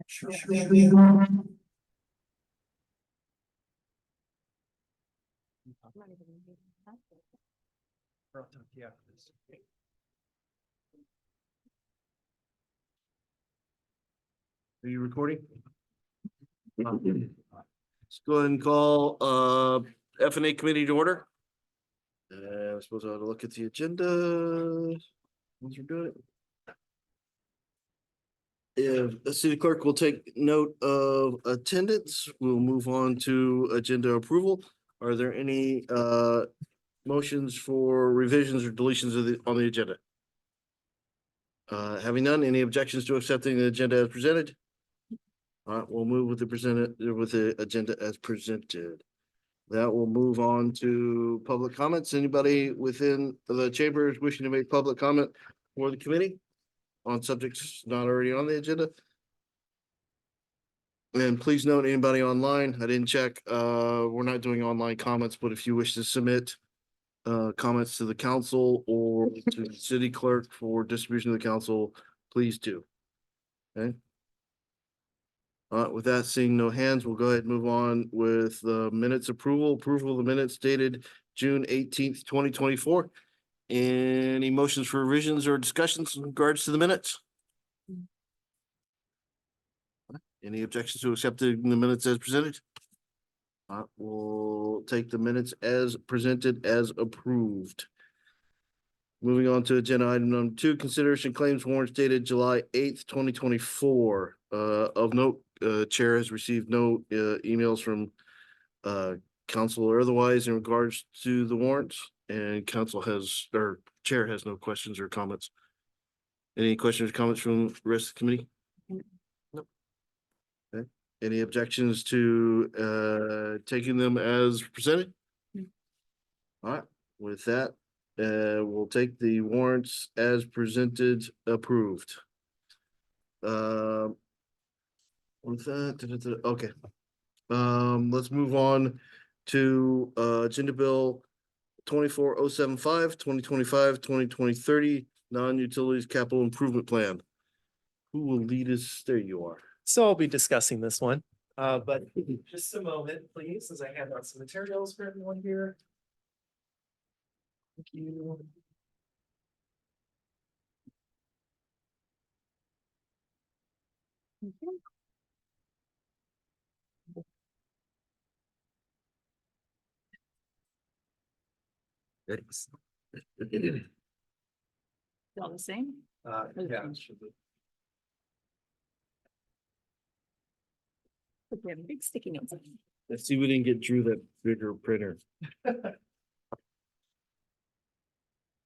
Are you recording? Let's go ahead and call F&A committee to order. I suppose I ought to look at the agenda once we're doing it. If the city clerk will take note of attendance, we'll move on to agenda approval. Are there any motions for revisions or deletions of on the agenda? Having none, any objections to accepting the agenda as presented? All right, we'll move with the agenda as presented. That will move on to public comments. Anybody within the chambers wishing to make public comment for the committee on subjects not already on the agenda? And please note, anybody online, I didn't check, we're not doing online comments, but if you wish to submit comments to the council or to the city clerk for distribution to the council, please do. Okay. With that, seeing no hands, we'll go ahead and move on with the minutes approval of the minutes dated June 18th, 2024. Any motions for revisions or discussions in regards to the minutes? Any objections to accepting the minutes as presented? We'll take the minutes as presented as approved. Moving on to agenda item number 2, consideration claims warrants dated July 8th, 2024. Of note, chair has received no emails from council or otherwise in regards to the warrants, and chair has no questions or comments. Any questions or comments from the rest of the committee? Nope. Okay. Any objections to taking them as presented? All right, with that, we'll take the warrants as presented approved. With that, okay. Let's move on to agenda bill 24075, 2025, 2030 non-utilities capital improvement plan. Who will lead us? There you are. So I'll be discussing this one, but just a moment, please, as I hand out some materials for everyone here. Thank you. Thanks. All the same? Yeah, it should be. We have big sticky notes. Let's see, we didn't get Drew that bigger printer.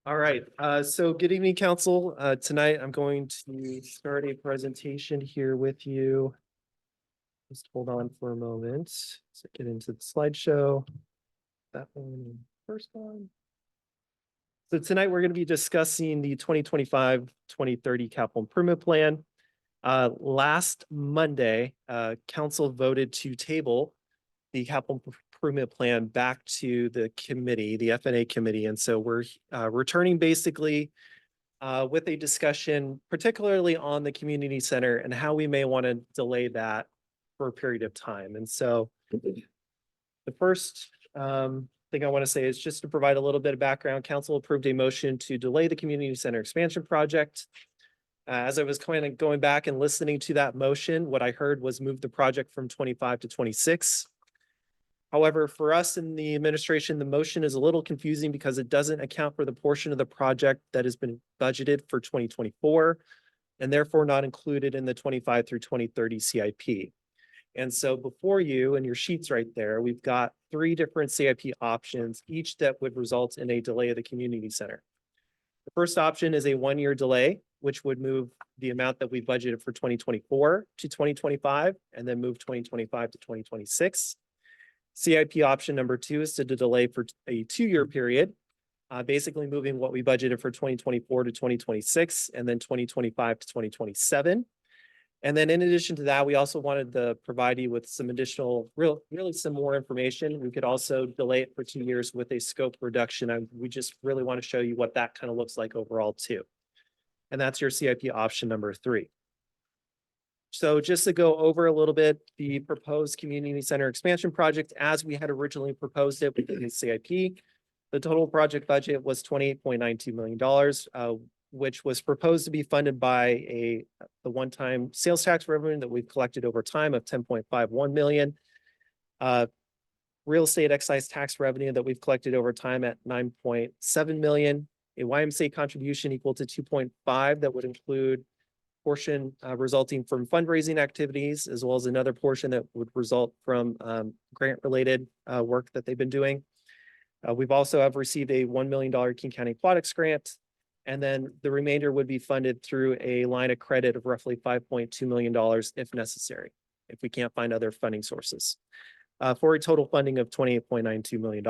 All right, so good evening, council. Tonight I'm going to start a presentation here with you. Just hold on for a moment. So get into the slideshow. That one, first one. So tonight we're going to be discussing the 2025-2030 capital improvement plan. Last Monday, council voted to table the capital improvement plan back to the committee, the F&A committee. And so we're returning basically with a discussion, particularly on the community center and how we may want to delay that for a period of time. And so the first thing I want to say is just to provide a little bit of background. Council approved a motion to delay the community center expansion project. As I was kind of going back and listening to that motion, what I heard was move the project from 25 to 26. However, for us in the administration, the motion is a little confusing because it doesn't account for the portion of the project that has been budgeted for 2024 and therefore not included in the 25 through 2030 CIP. And so before you and your sheets right there, we've got 3 different CIP options, each that would result in a delay of the community center. The first option is a 1-year delay, which would move the amount that we budgeted for 2024 to 2025 and then move 2025 to 2026. CIP option number 2 is to delay for a 2-year period, basically moving what we budgeted for 2024 to 2026 and then 2025 to 2027. And then in addition to that, we also wanted to provide you with some additional, really some more information. We could also delay it for 2 years with a scope reduction. We just really want to show you what that kind of looks like overall too. And that's your CIP option number 3. So just to go over a little bit, the proposed community center expansion project, as we had originally proposed it within the CIP, the total project budget was $28.92 million, which was proposed to be funded by the one-time sales tax revenue that we've collected over time of 10.51 million. Real estate excise tax revenue that we've collected over time at 9.7 million, a YMCA contribution equal to 2.5 that would include portion resulting from fundraising activities, as well as another portion that would result from grant-related work that they've been doing. We've also have received a $1 million King County Aquatics grant, and then the remainder would be funded through a line of credit of roughly $5.2 million if necessary, if we can't find other funding sources, for a total funding of $28.92 million.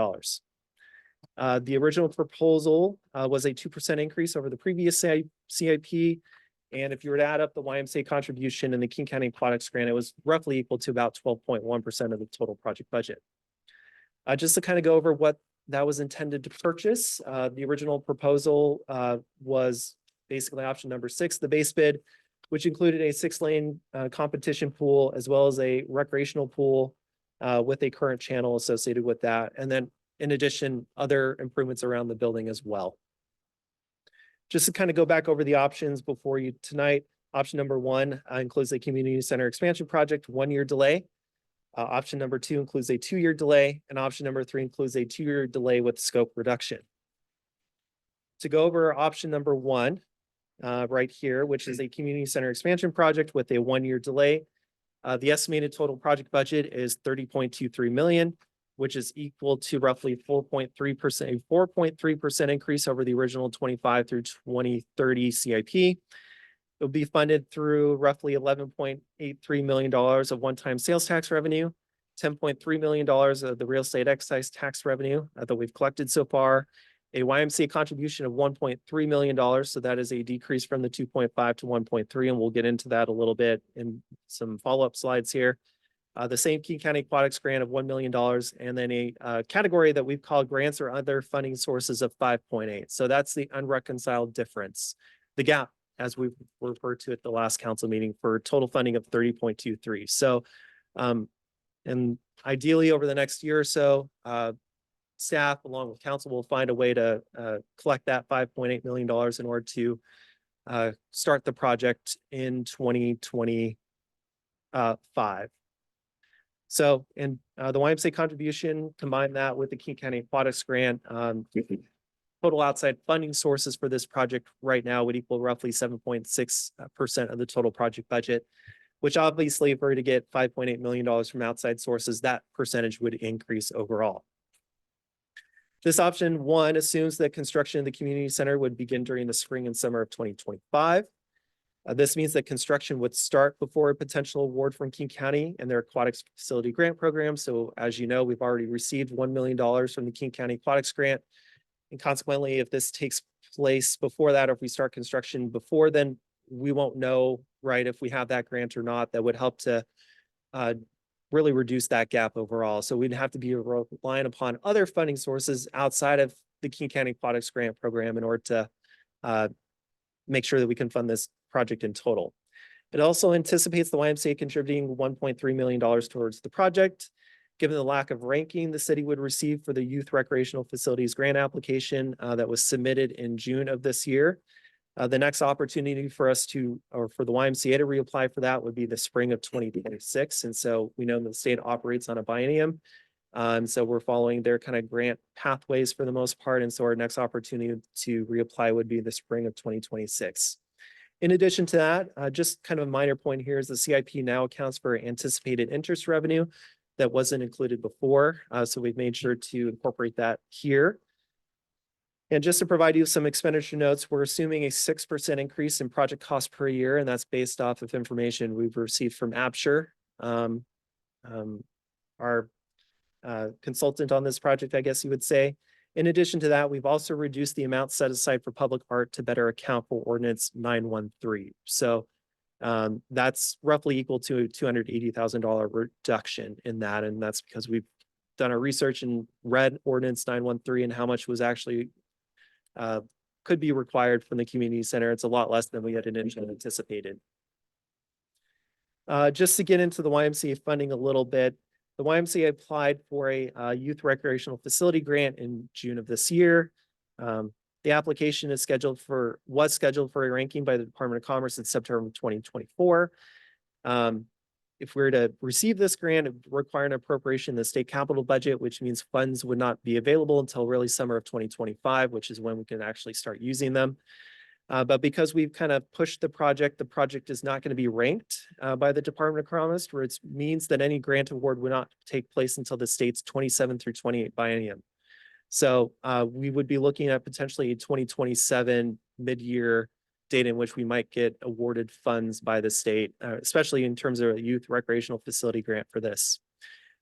The original proposal was a 2% increase over the previous CIP. And if you were to add up the YMCA contribution and the King County Aquatics grant, it was roughly equal to about 12.1% of the total project budget. Just to kind of go over what that was intended to purchase, the original proposal was basically option number 6, the base bid, which included a 6-lane competition pool, as well as a recreational pool with a current channel associated with that. And then in addition, other improvements around the building as well. Just to kind of go back over the options before you tonight, option number 1 includes a community center expansion project, 1-year delay. Option number 2 includes a 2-year delay, and option number 3 includes a 2-year delay with scope reduction. To go over option number 1 right here, which is a community center expansion project with a 1-year delay, the estimated total project budget is 30.23 million, which is equal to roughly 4.3%, a 4.3% increase over the original 25 through 2030 CIP. It will be funded through roughly $11.83 million of one-time sales tax revenue, $10.3 million of the real estate excise tax revenue that we've collected so far, a YMCA contribution of $1.3 million. So that is a decrease from the 2.5 to 1.3, and we'll get into that a little bit in some follow-up slides here. The same King County Aquatics grant of $1 million, and then a category that we've called grants or other funding sources of 5.8. So that's the unreconciled difference, the gap, as we referred to at the last council meeting, for total funding of 30.23. So, and ideally over the next year or so, staff along with council will find a way to collect that $5.8 million in order to start the project in 2025. So, and the YMCA contribution, combine that with the King County Aquatics grant, total outside funding sources for this project right now would equal roughly 7.6% of the total project budget, which obviously if we were to get $5.8 million from outside sources, that percentage would increase overall. This option 1 assumes that construction of the community center would begin during the spring and summer of 2025. This means that construction would start before a potential award from King County and their aquatics facility grant program. So as you know, we've already received $1 million from the King County Aquatics grant. And consequently, if this takes place before that, or if we start construction before then, we won't know, right, if we have that grant or not. That would help to really reduce that gap overall. So we'd have to be relying upon other funding sources outside of the King County Aquatics grant program in order to make sure that we can fund this project in total. It also anticipates the YMCA contributing $1.3 million towards the project. Given the lack of ranking the city would receive for the youth recreational facilities grant application that was submitted in June of this year, the next opportunity for us to, or for the YMCA to reapply for that would be the spring of 2026. And so we know that the state operates on a biennium. So we're following their kind of grant pathways for the most part. And so our next opportunity to reapply would be the spring of 2026. In addition to that, just kind of a minor point here is the CIP now accounts for anticipated interest revenue that wasn't included before. So we've made sure to incorporate that here. And just to provide you some expenditure notes, we're assuming a 6% increase in project cost per year, and that's based off of information we've received from Absher, our consultant on this project, I guess you would say. In addition to that, we've also reduced the amount set aside for public art to better account for Ordinance 913. So that's roughly equal to a $280,000 reduction in that. And that's because we've done our research and read Ordinance 913 and how much was actually could be required from the community center. It's a lot less than we had initially anticipated. Just to get into the YMCA funding a little bit, the YMCA applied for a youth recreational facility grant in June of this year. The application was scheduled for a ranking by the Department of Commerce in September of 2024. If we were to receive this grant, it would require an appropriation in the state capital budget, which means funds would not be available until really summer of 2025, which is when we can actually start using them. But because we've kind of pushed the project is not going to be ranked by the Department of Commerce, which means that any grant award would not take place until the state's 27 through 28 biennium. So we would be looking at potentially a 2027 mid-year date in which we might get awarded funds by the state, especially in terms of a youth recreational facility grant for this.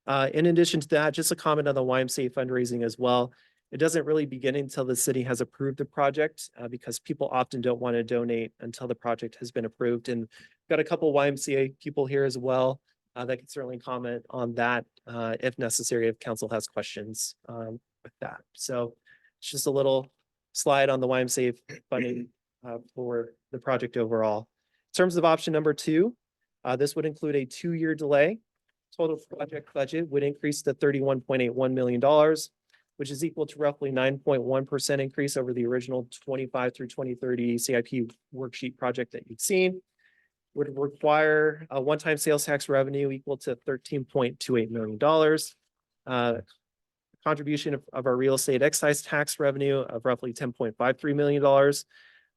In addition to that, just a comment on the YMCA fundraising as well. It doesn't really begin until the city has approved the project because people often don't want to donate until the project has been approved. And got a couple YMCA people here as well that can certainly comment on that if necessary, if council has questions with that. So it's just a little slide on the YMCA funding for the project overall. In terms of option number 2, this would include a 2-year delay. Total project budget would increase to $31.81 million, which is equal to roughly 9.1% increase over the original 25 through 2030 CIP worksheet project that you've seen. Would require a one-time sales tax revenue equal to $13.28 million. Contribution of our real estate excise tax revenue of roughly $10.53 million.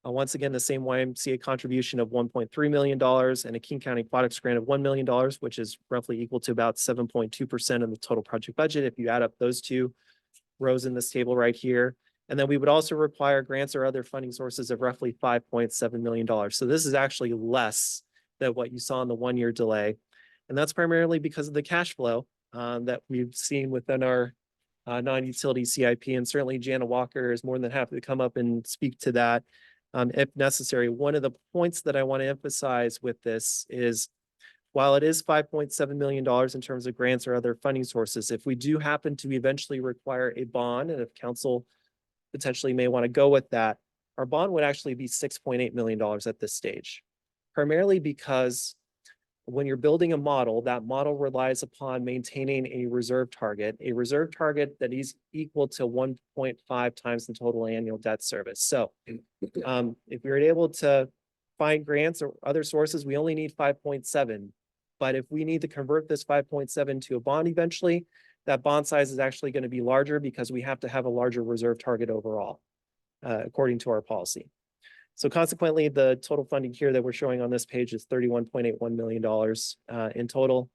Once again, the same YMCA contribution of $1.3 million and a King County Aquatics grant of $1 million, which is roughly equal to about 7.2% of the total project budget if you add up those two rows in this table right here. And then we would also require grants or other funding sources of roughly $5.7 million. So this is actually less than what you saw in the 1-year delay. And that's primarily because of the cash flow that we've seen within our non-utility CIP. And certainly Jana Walker is more than happy to come up and speak to that if necessary. One of the points that I want to emphasize with this is while it is $5.7 million in terms of grants or other funding sources, if we do happen to eventually require a bond, and if council potentially may want to go with that, our bond would actually be $6.8 million at this stage, primarily because when you're building a model, that model relies upon maintaining a reserve target that is equal to 1.5 times the total annual debt service. So if we were able to find grants or other sources, we only need 5.7. But if we need to convert this 5.7 to a bond eventually, that bond size is actually going to be larger because we have to have a larger reserve target overall, according to our policy. So consequently, the total funding here that we're showing on this page is $31.81 million in total.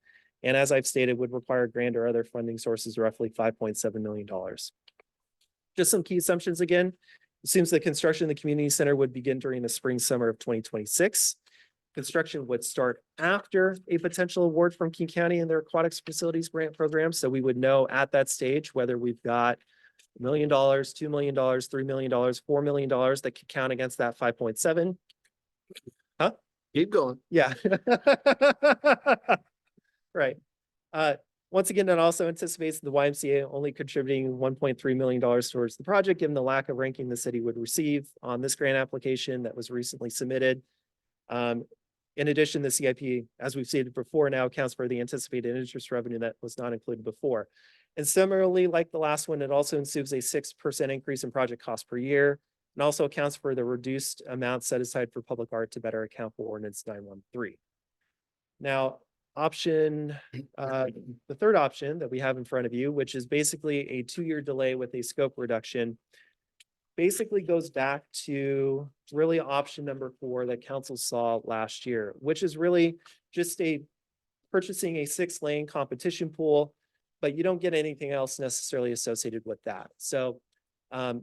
And as I've stated, would require grant or other funding sources, roughly $5.7 million. Just some key assumptions again. Assumes the construction of the community center would begin during the spring, summer of 2026. Construction would start after a potential award from King County and their aquatics facilities grant program. So we would know at that stage whether we've got $1 million, $2 million, $3 million, $4 million that could count against that 5.7. Huh? Keep going. Yeah. Right. Once again, that also anticipates the YMCA only contributing $1.3 million towards the project, given the lack of ranking the city would receive on this grant application that was recently submitted. In addition, the CIP, as we've stated before, now accounts for the anticipated interest revenue that was not included before. And similarly, like the last one, it also assumes a 6% increase in project cost per year and also accounts for the reduced amount set aside for public art to better account for Ordinance 913. Now, the third option that we have in front of you, which is basically a 2-year delay with a scope reduction, basically goes back to really option number 4 that council saw last year, which is really just purchasing a 6-lane competition pool, but you don't get anything else necessarily associated with that. So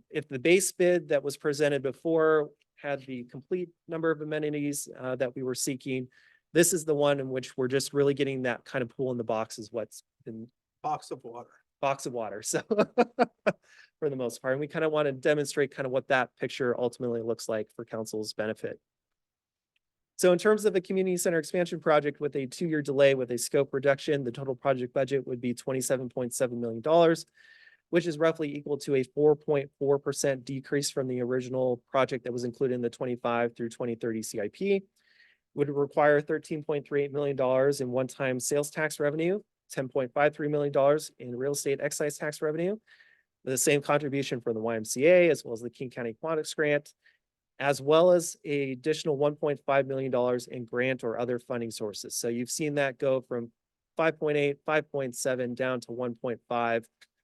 if the base bid that was presented before had the complete number of amenities that we were seeking, this is the one in which we're just really getting that kind of pool in the box is what's been Box of water. box of water. So for the most part, and we kind of want to demonstrate kind of what that picture ultimately looks like for council's benefit. So in terms of a community center expansion project with a 2-year delay with a scope reduction, the total project budget would be $27.7 million, which is roughly equal to a 4.4% decrease from the original project that was included in the 25 through 2030 CIP. would require $13.38 million in one-time sales tax revenue, $10.53 million in real estate excise tax revenue, the same contribution from the YMCA as well as the King County Aquatics Grant, as well as a additional $1.5 million in grant or other funding sources. So you've seen that go from 5.8, 5.7 down to 1.5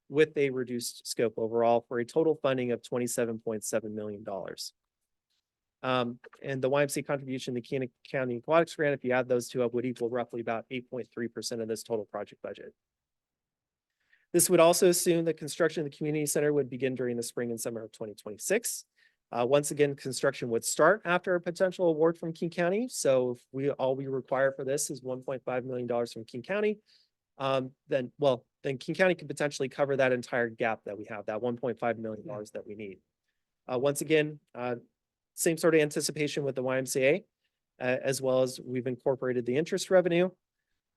with a reduced scope overall for a total funding of $27.7 million. And the YMCA contribution, the King County Aquatics Grant, if you add those two up, would equal roughly about 8.3% of this total project budget. This would also assume that construction of the community center would begin during the spring and summer of 2026. Once again, construction would start after a potential award from King County. So if all we require for this is $1.5 million from King County, then King County could potentially cover that entire gap that we have, that $1.5 million that we need. Once again, same sort of anticipation with the YMCA, as well as we've incorporated the interest revenue.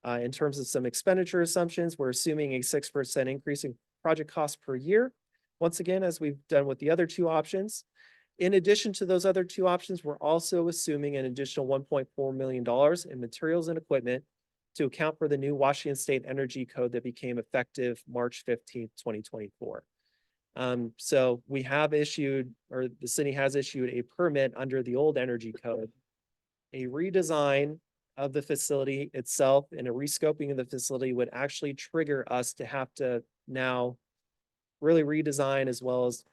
In terms of some expenditure assumptions, we're assuming a 6% increase in project costs per year. Once again, as we've done with the other two options. In addition to those other two options, we're also assuming an additional $1.4 million in materials and equipment to account for the new Washington State Energy Code that became effective March 15th, 2024. So we have issued, or the city has issued a permit under the old energy code, a redesign of the facility itself and a rescoping of the facility would actually trigger us to have to now really redesign as well as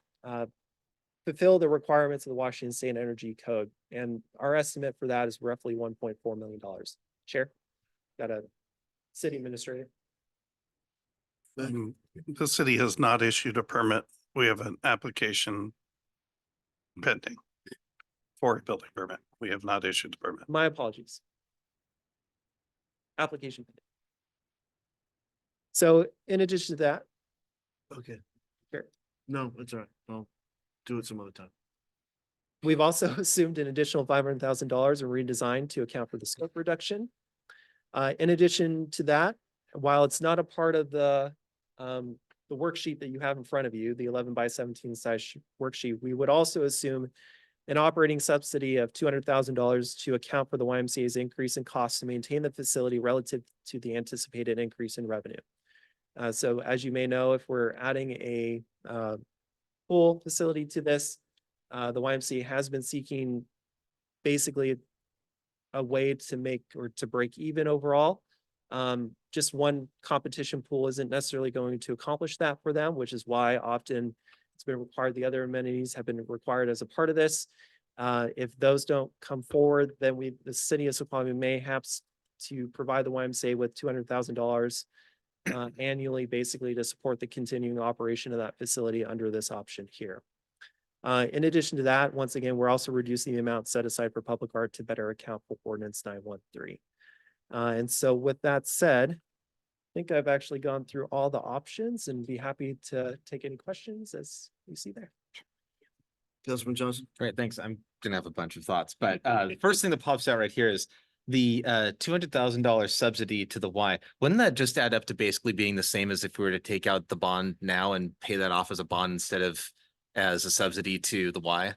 fulfill the requirements of the Washington State Energy Code. And our estimate for that is roughly $1.4 million. Chair, got a city administrator. The city has not issued a permit. We have an application pending for a building permit. We have not issued the permit. My apologies. Application. So in addition to that, Okay. Sure. No, it's all right. I'll do it some other time. we've also assumed an additional $500,000 in redesign to account for the scope reduction. In addition to that, while it's not a part of the worksheet that you have in front of you, the 11/17 size worksheet, we would also assume an operating subsidy of $200,000 to account for the YMCA's increase in costs to maintain the facility relative to the anticipated increase in revenue. So as you may know, if we're adding a pool facility to this, the YMCA has been seeking basically a way to make or to break even overall. Just one competition pool isn't necessarily going to accomplish that for them, which is why often it's been required. The other amenities have been required as a part of this. If those don't come forward, then the city of Snoqualmie may have to provide the YMCA with $200,000 annually, basically to support the continuing operation of that facility under this option here. In addition to that, once again, we're also reducing the amount set aside for public art to better account for Ordinance 913. And so with that said, I think I've actually gone through all the options and be happy to take any questions as you see there. Councilman Johnson? Great, thanks. I'm gonna have a bunch of thoughts, but the first thing that pops out right here is the $200,000 subsidy to the Y. Wouldn't that just add up to basically being the same as if we were to take out the bond now and pay that off as a bond instead of as a subsidy to the Y?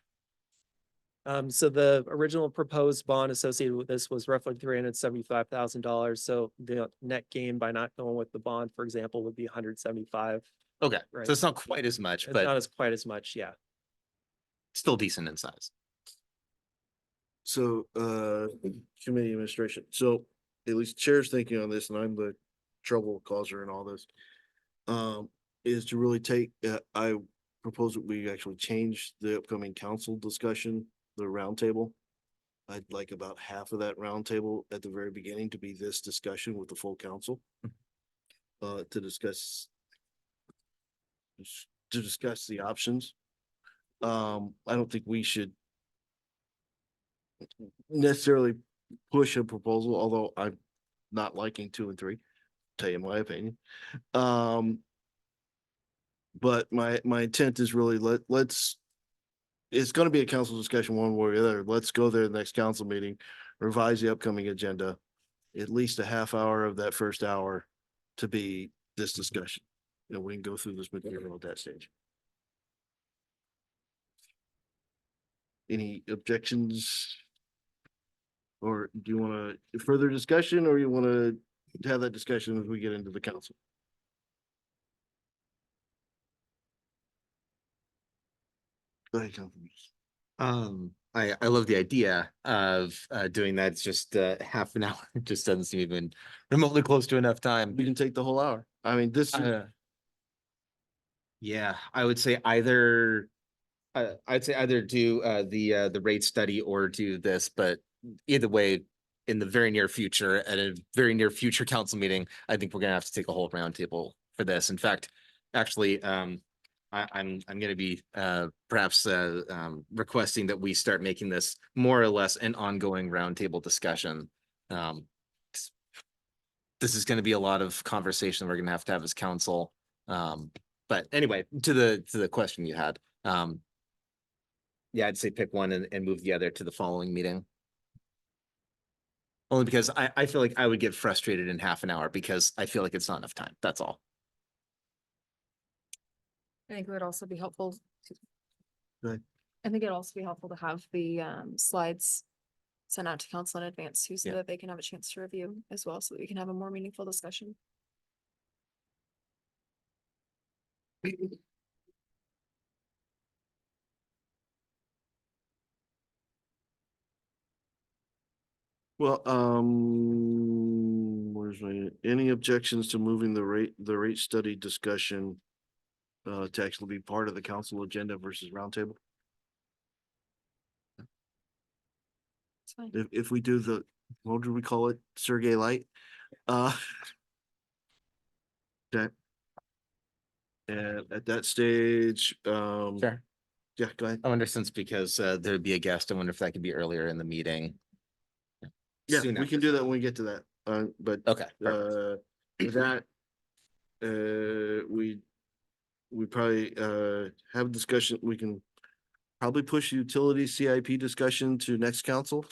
So the original proposed bond associated with this was roughly $375,000. So the net gain by not going with the bond, for example, would be 175. Okay, Right. so it's not quite as much, It's but not as quite as much, yeah. still decent in size. So, committee administration, so at least chair's thinking on this, and I'm the trouble causer in all this. Is to really take, I propose that we actually change the upcoming council discussion, the roundtable. I'd like about half of that roundtable at the very beginning to be this discussion with the full council. To discuss the options. I don't think we should necessarily push a proposal, although I'm not liking 2 and 3, tell you my opinion. But my intent is really let's, it's gonna be a council discussion one way or the other. Let's go there the next council meeting, revise the upcoming agenda, at least a half hour of that first hour to be this discussion. And we can go through this material at that stage. Any objections? Or do you want to further discussion or you want to have that discussion as we get into the council? Go ahead, Councilman. I love the idea of doing that. It's just half an hour. It just doesn't seem even remotely close to enough time. We can take the whole hour. I mean, this, Yeah, I would say either I'd say either do the rate study or do this, but either way, in the very near future, at a very near future council meeting, I think we're gonna have to take a whole roundtable for this. In fact, actually, I'm gonna be perhaps requesting that we start making this more or less an ongoing roundtable discussion. Um, this is gonna be a lot of conversation we're gonna have to have as council. But anyway, to the question you had, yeah, I'd say pick one and move the other to the following meeting. Only because I feel like I would get frustrated in half an hour because I feel like it's not enough time. That's all. I think it would also be helpful. Go ahead. I think it'd also be helpful to have the slides sent out to council in advance too, so Yeah. that they can have a chance to review as well, so that we can have a more meaningful discussion. well, where's any objections to moving the rate study discussion to actually be part of the council agenda versus roundtable? It's fine. If we do the, what do we call it? Sergey Light? Uh. Okay. And at that stage, Sure. yeah, go ahead. I wonder since because there'd be a guest, I wonder if that could be earlier in the meeting. Yeah, Soon we after. can do that when we get to that. But Okay, perfect. with that, we probably have a discussion. We can probably push utility CIP discussion to next council.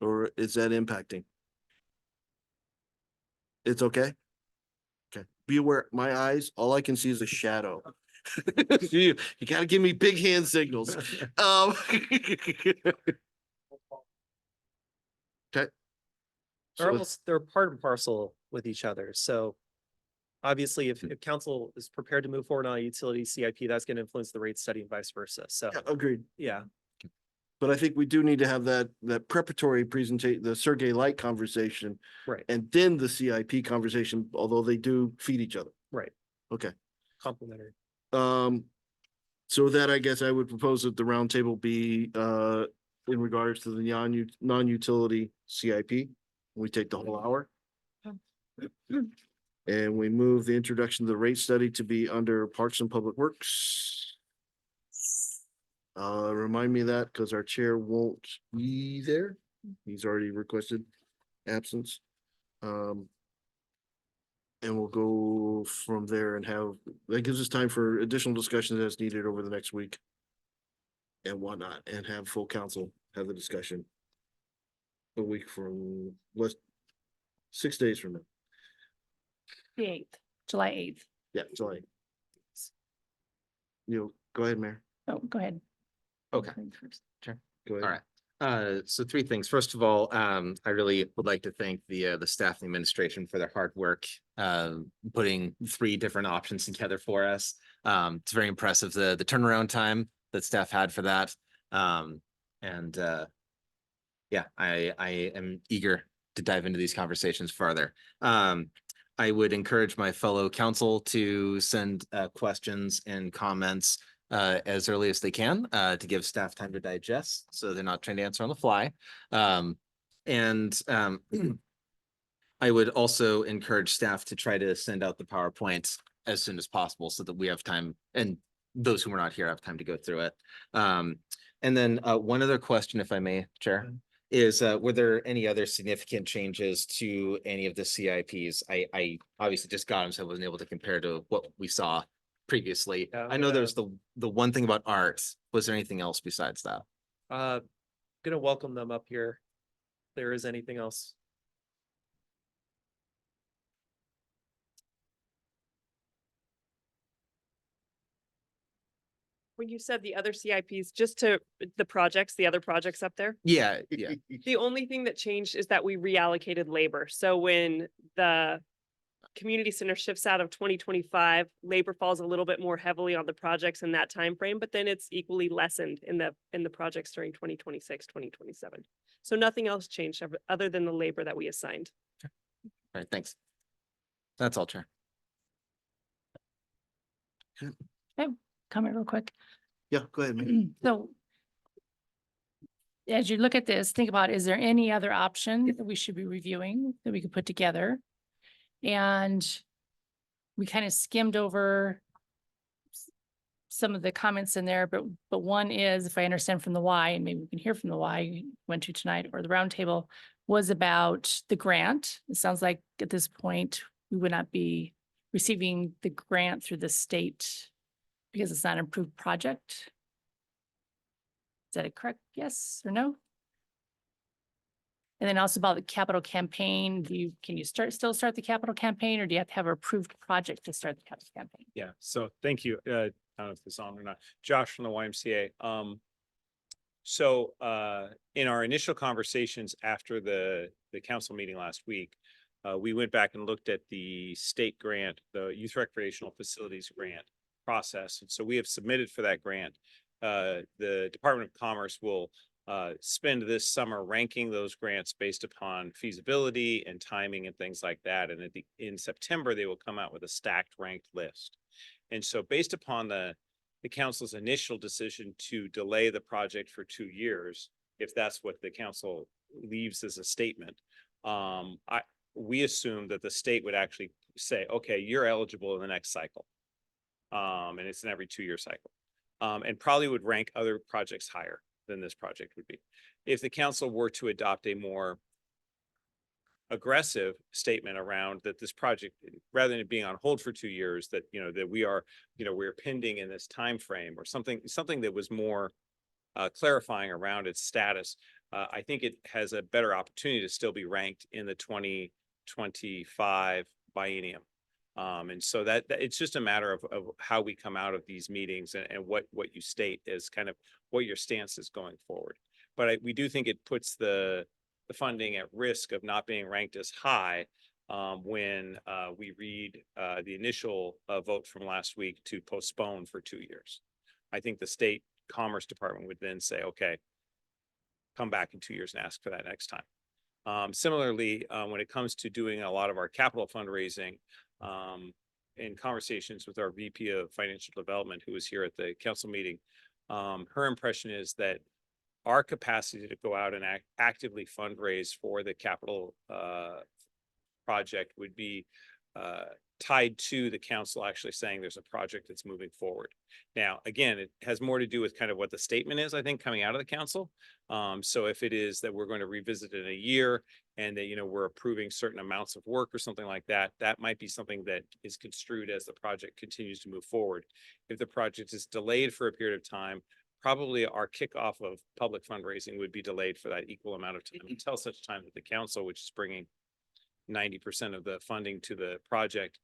Or is that impacting? It's okay? Okay, be aware, my eyes, all I can see is a shadow. You gotta give me big hand signals. Okay. They're So, almost, they're part and parcel with each other, so. Obviously, if council is prepared to move forward on a utility CIP, that's gonna influence the rate study and vice versa, so, yeah, agreed. yeah. But I think we do need to have that preparatory presentation, the Sergey Light conversation. Right. And then the CIP conversation, although they do feed each other. Right, Okay. complementary. So with that, I guess I would propose that the roundtable be in regards to the non-utility CIP. We take the whole hour. And we move the introduction of the rate study to be under Parks and Public Works. Remind me of that because our chair won't be there. He's already requested absence. And we'll go from there and have, that gives us time for additional discussions as needed over the next week. And whatnot, and have full council have the discussion. A week from, 6 days from now. The 8th, July 8th. Yeah, July. Go ahead, Mayor. Oh, go ahead. Okay. Go ahead. All right. So three things. First of all, I really would like to thank the staff and administration for their hard work, putting 3 different options together for us. It's very impressive, the turnaround time that staff had for that. Yeah, I am eager to dive into these conversations further. I would encourage my fellow council to send questions and comments as early as they can to give staff time to digest, so they're not trying to answer on the fly. I would also encourage staff to try to send out the PowerPoint as soon as possible so that we have time, and those who are not here have time to go through it. And then one other question, if I may, Chair, is were there any other significant changes to any of the CIPs? I obviously just got them, so I wasn't able to compare to what we saw previously. Yeah, I know there's the one thing about art. Was there anything else besides that? Gonna welcome them up here. If there is anything else. when you said the other CIPs, just to the other projects up there, Yeah, yeah. the only thing that changed is that we reallocated labor. So when the community center shifts out of 2025, labor falls a little bit more heavily on the projects in that time frame, but then it's equally lessened in the projects during 2026, 2027. So nothing else changed other than the labor that we assigned. All right, thanks. That's all, Chair. Comment real quick. Yeah, go ahead, man. So as you look at this, think about, is there any other option that we should be reviewing that we could put together? And we kind of skimmed over some of the comments in there, but one is, if I understand from the why, and maybe we can hear from the why you went to tonight, or the roundtable, was about the grant. It sounds like at this point, we would not be receiving the grant through the state because it's not an approved project. Is that a correct yes or no? And then also about the capital campaign, can you still start the capital campaign, or do you have to have an approved project to start the capital campaign? Yeah, so thank you. I don't know if this is on or not. Josh from the YMCA. In our initial conversations after the council meeting last week, we went back and looked at the state grant, the Youth Recreational Facilities Grant process. And so we have submitted for that grant. The Department of Commerce will spend this summer ranking those grants based upon feasibility and timing and things like that. And in September, they will come out with a stacked ranked list. And so based upon the council's initial decision to delay the project for 2 years, if that's what the council leaves as a statement, we assume that the state would actually say, okay, you're eligible in the next cycle. And it's an every 2-year cycle. And probably would rank other projects higher than this project would be. If the council were to adopt a more aggressive statement around that this project, rather than it being on hold for 2 years, that, that we're pending in this time frame, or something that was more clarifying around its status, I think it has a better opportunity to still be ranked in the 2025 biennium. And so that it's just a matter of how we come out of these meetings and what you state is kind of what your stance is going forward. But we do think it puts the funding at risk of not being ranked as high when we read the initial vote from last week to postpone for 2 years. I think the state Commerce Department would then say, okay, come back in 2 years and ask for that next time. Similarly, when it comes to doing a lot of our capital fundraising, in conversations with our VP of Financial Development, who was here at the council meeting, her impression is that our capacity to go out and actively fundraise for the capital project would be tied to the council actually saying there's a project that's moving forward. Now, again, it has more to do with kind of what the statement is, I think, coming out of the council. So if it is that we're going to revisit it in a year and that, we're approving certain amounts of work or something like that, that might be something that is construed as the project continues to move forward. If the project is delayed for a period of time, probably our kickoff of public fundraising would be delayed for that equal amount of time until such time that the council, which is bringing 90% of the funding to the project,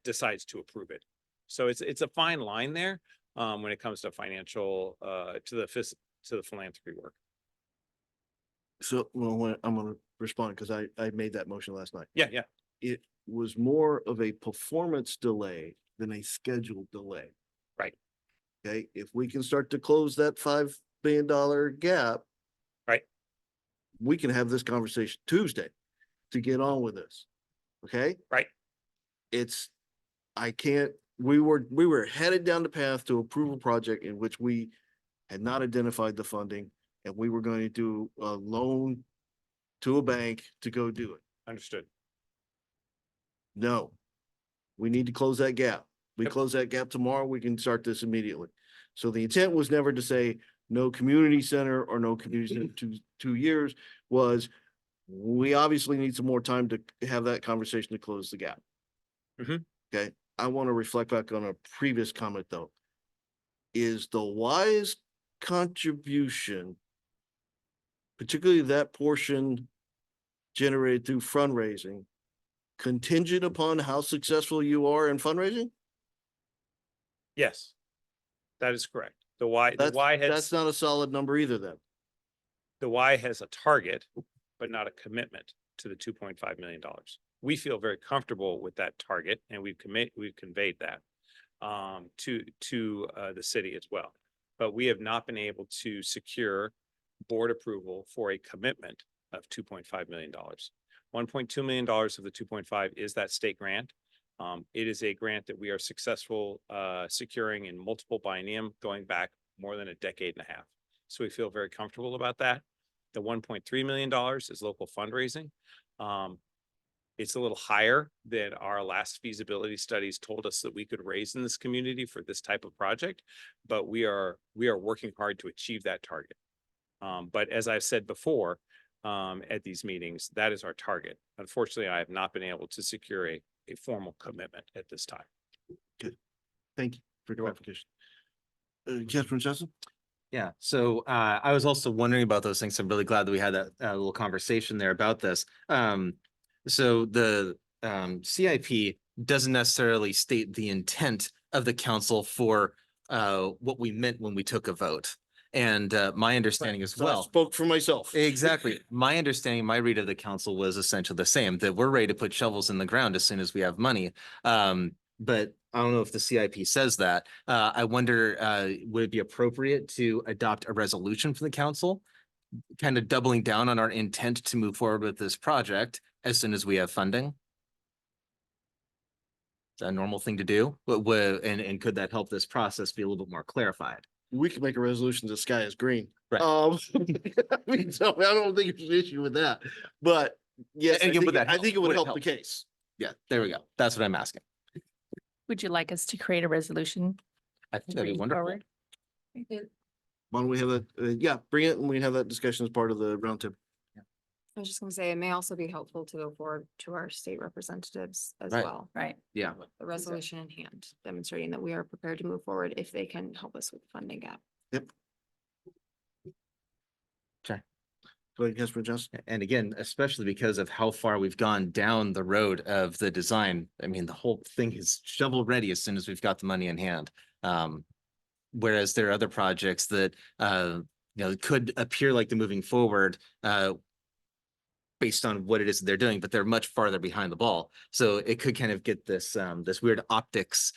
decides to approve it. So it's a fine line there when it comes to financial to the philanthropy work. So, well, I'm gonna respond because I made that motion last night. Yeah. It was more of a performance delay than a scheduled delay. Right. Okay, if we can start to close that $5 billion gap. Right. We can have this conversation Tuesday to get on with this. Okay? Right. We were headed down the path to approve a project in which we had not identified the funding, and we were going to do a loan to a bank to go do it. Understood. No, we need to close that gap. We Yep. close that gap tomorrow, we can start this immediately. So the intent was never to say no community center or no community center 2 years, was we obviously need some more time to have that conversation to close the gap. Mhm. Okay, I want to reflect back on a previous comment though. Is the wise contribution, particularly that portion generated through fundraising, contingent upon how successful you are in fundraising? Yes. That is correct. The Y, That's not a solid number either then. the Y has a target, but not a commitment to the $2.5 million. We feel very comfortable with that target and we've conveyed that to the city as well. But we have not been able to secure board approval for a commitment of $2.5 million. $1.2 million of the 2.5 is that state grant. It is a grant that we are successful securing in multiple biennium going back more than a decade and a half. So we feel very comfortable about that. The $1.3 million is local fundraising. It's a little higher than our last feasibility studies told us that we could raise in this community for this type of project, but we are working hard to achieve that target. But as I've said before, at these meetings, that is our target. Unfortunately, I have not been able to secure a formal commitment at this time. Thank you for clarification. Councilman Johnson? Yeah, so I was also wondering about those things. I'm really glad that we had that little conversation there about this. So the CIP doesn't necessarily state the intent of the council for what we meant when we took a vote. And my understanding as So I well. spoke for myself. Exactly. My understanding, my read of the council was essentially the same, that we're ready to put shovels in the ground as soon as we have money. But I don't know if the CIP says that. I wonder, would it be appropriate to adopt a resolution from the council, kind of doubling down on our intent to move forward with this project as soon as we have funding? Is that a normal thing to do? And could that help this process be a little bit more clarified? We can make a resolution, the sky is green. Right. I mean, so I don't think there's an issue with that, but yes, And again, would that I think it would help the help? case. Yeah, there we go. That's what I'm asking. Would you like us to create a resolution? I think to that'd be bring wonderful. forward? Why don't we have that? Yeah, bring it and we can have that discussion as part of the roundtable. I was just gonna say, it may also be helpful to go forward to our state representatives as Right. well. Right. Yeah. With the resolution in hand, demonstrating that we are prepared to move forward if they can help us with the funding gap. Yep. Okay. Go ahead, Councilman Johnson. And again, especially because of how far we've gone down the road of the design. I mean, the whole thing is shovel ready as soon as we've got the money in hand. Whereas there are other projects that, could appear like they're moving forward, based on what it is that they're doing, but they're much farther behind the ball. So it could kind of get this, this weird optics,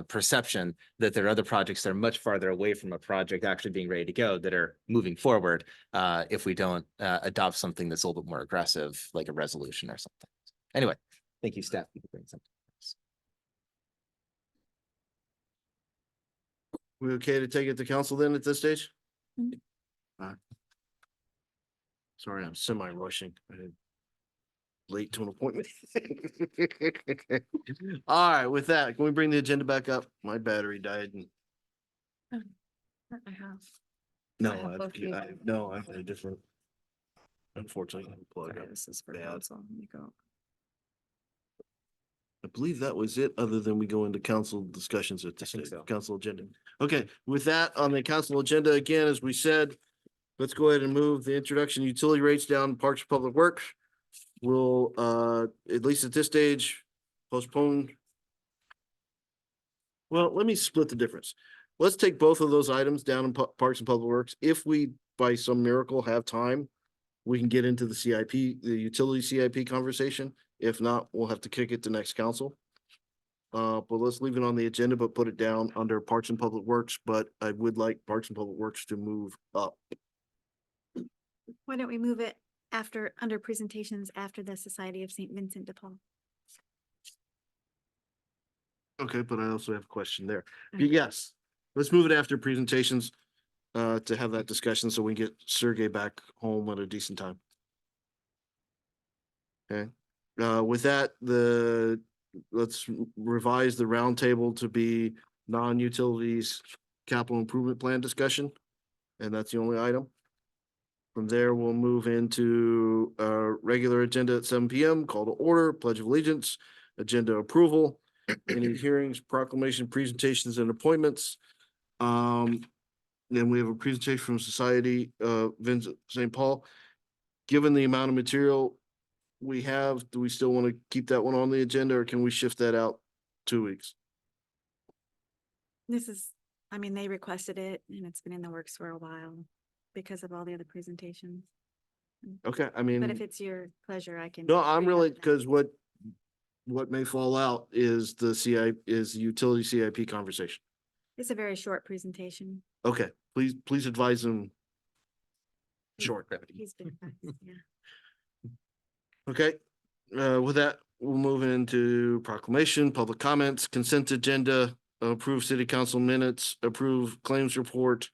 perception that there are other projects that are much farther away from a project actually being ready to go that are moving forward, if we don't, adopt something that's a little bit more aggressive, like a resolution or something. Anyway, thank you, staff. You can bring something else. We okay to take it to council then at this stage? Mhm. All right. Sorry, I'm semi-rushing. I had late to an appointment. All right, with that, can we bring the agenda back up? My battery died and I have. no, I have both views. I've had a different. Unfortunately, plug Sorry, up. this is for bad. council. Let me go. I believe that was it, other than we go into council discussions at this think stage, so. council agenda. Okay, with that on the council agenda, again, as we said, let's go ahead and move the introduction utility rates down Parks and Public Works. We'll, at least at this stage, postpone. Well, let me split the difference. Let's take both of those items down in Parks and Public Works. If we, by some miracle, have time, we can get into the CIP, the utility CIP conversation. If not, we'll have to kick it to next council. But let's leave it on the agenda, but put it down under Parks and Public Works, but I would like Parks and Public Works to move up. Why don't we move it after, under presentations after the Society of St. Vincent de Paul? Okay, but I also have a question there. Okay. Yes, let's move it after presentations, to have that discussion so we can get Sergey back home at a decent time. Okay, with that, let's revise the roundtable to be non-utilities capital improvement plan discussion. And that's the only item. From there, we'll move into our regular agenda at 7 PM, call to order, pledge of allegiance, agenda approval, any hearings, proclamation, presentations and appointments. Then we have a presentation from Society Vincent St. Paul. Given the amount of material we have, do we still want to keep that one on the agenda or can we shift that out 2 weeks? This is I mean, they requested it and it's been in the works for a while because of all the other presentations. Okay, I But if mean, it's your pleasure, I can. no, I'm bring it up really, then. because what may fall out is is the utility CIP conversation. It's a very short presentation. Okay, please advise them. Short. He's been, yeah. Okay, with that, we'll move into proclamation, public comments, consent agenda, approve city council minutes, approve claims report.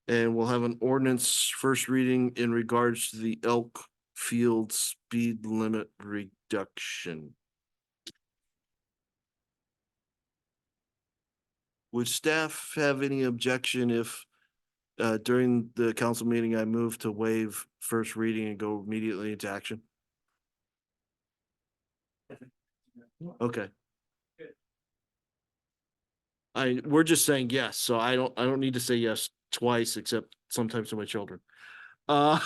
And we'll have an ordinance first reading in regards to the Elk Field speed limit reduction. Would staff have any objection if during the council meeting, I move to waive first reading and go immediately into action? Okay. We're just saying yes, so I don't need to say yes twice, except sometimes to my children. Go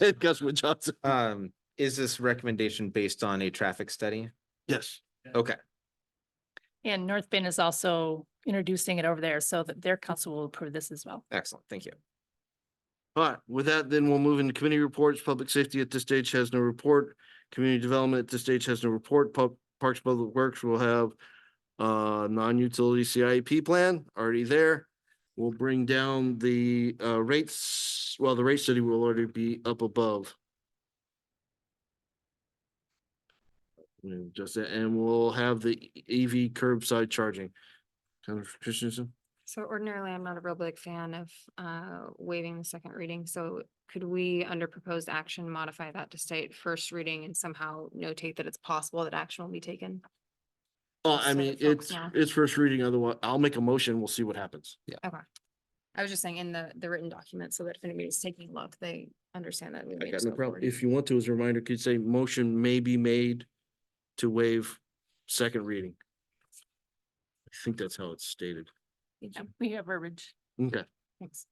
ahead, Councilman Johnson. Is this recommendation based on a traffic study? Yes. Okay, And North Bend is also introducing it over there so that their council will approve this as well. excellent. Thank you. All right, with that, then we'll move into committee reports. Public safety at this stage has no report. Community development at this stage has no report. Parks Public Works will have non-utility CIP plan already there. We'll bring down the rates. Well, the rate study will already be up above. And we'll have the EV curbside charging. Councilor Christensen? So ordinarily, I'm not a real big fan of waiving the second reading, so could we, under proposed action, modify that to state first reading and somehow notate that it's possible that action will be taken? I So mean, that folks it's know. it's first reading, otherwise I'll make a motion, we'll see what happens. Okay. I was just saying in the written document, so that if anybody's taking a look, they understand that we I may got just no go problem. forward. If you want to, as a reminder, could you say motion may be made to waive second reading? I think that's how it's stated. Yeah, we have verbiage. Okay. Thanks.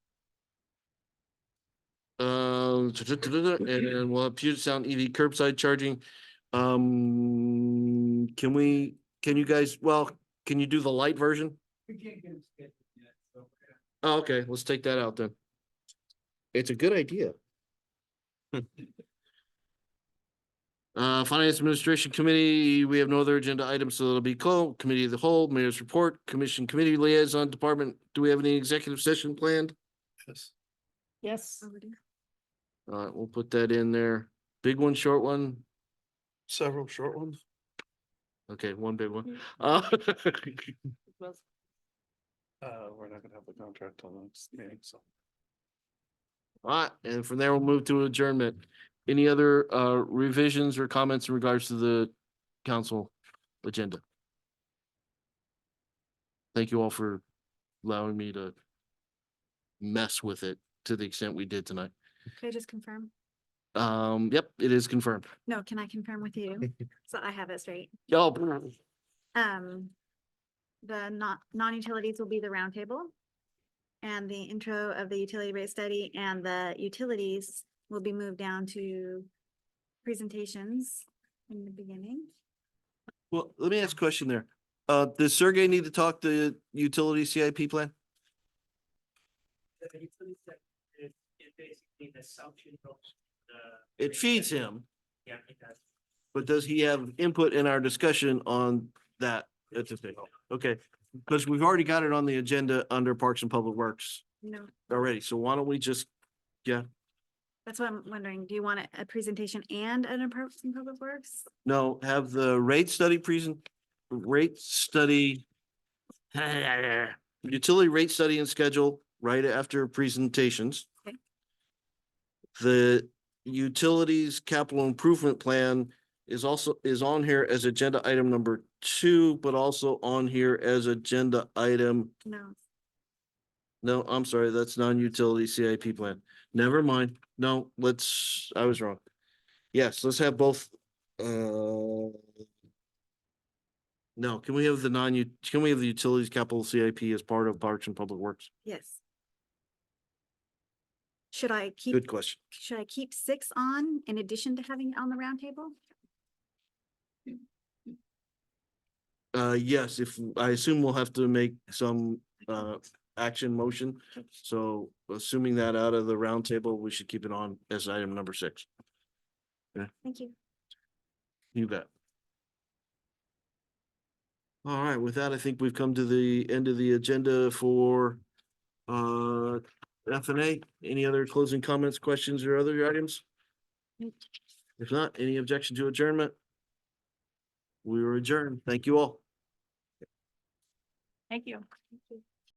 And then we'll have Puget Sound EV curbside charging. Can you guys, well, can you do the light version? Oh, okay, let's take that out then. It's a good idea. Finance Administration Committee, we have no other agenda items, so it'll be called Committee of the Whole, Mayor's Report, Commission Committee Liaison Department. Do we have any executive session planned? Yes. Yes. Already. All right, we'll put that in there. Big one, short one. Several short ones. Okay, one big one. We're not gonna have the contract on the next meeting, so. All right, and from there we'll move to adjournment. Any other revisions or comments in regards to the council agenda? Thank you all for allowing me to mess with it to the extent we did tonight. Could I just confirm? Yep, it is confirmed. No, can I confirm with you? So I have it straight. Y'all, The non-utilities will be the roundtable. And the intro of the utility rate study and the utilities will be moved down to presentations in the beginning. well, let me ask a question there. Does Sergey need to talk the utility CIP plan? It feeds him. Yeah, it does. But does he have input in our discussion on that at this stage? Okay, because we've already got it on the agenda under Parks and Public Works No, already, so why don't we just, that's what I'm wondering. Do you want a presentation and an Parks and Public Works? no, have the rate study utility rate study and schedule right after presentations. Okay. The utilities capital improvement plan is on here as agenda item number 2, but also on here as agenda item. No, I'm sorry, that's non-utility CIP plan. Never mind. No, I was wrong. Yes, let's have both. No, can we have the utilities capital CIP as part of Parks and Public Works? Yes. Should I Good question. 6 on in addition to having it on the roundtable? Yes, I assume we'll have to make action motion. So assuming that out of the roundtable, we should keep it on as item number 6. Thank you. You bet. All right, with that, I think we've come to the end of the agenda for F&A. Any other closing comments, questions, or other items? If not, any objection to adjournment? We are adjourned. Thank you all. Thank you.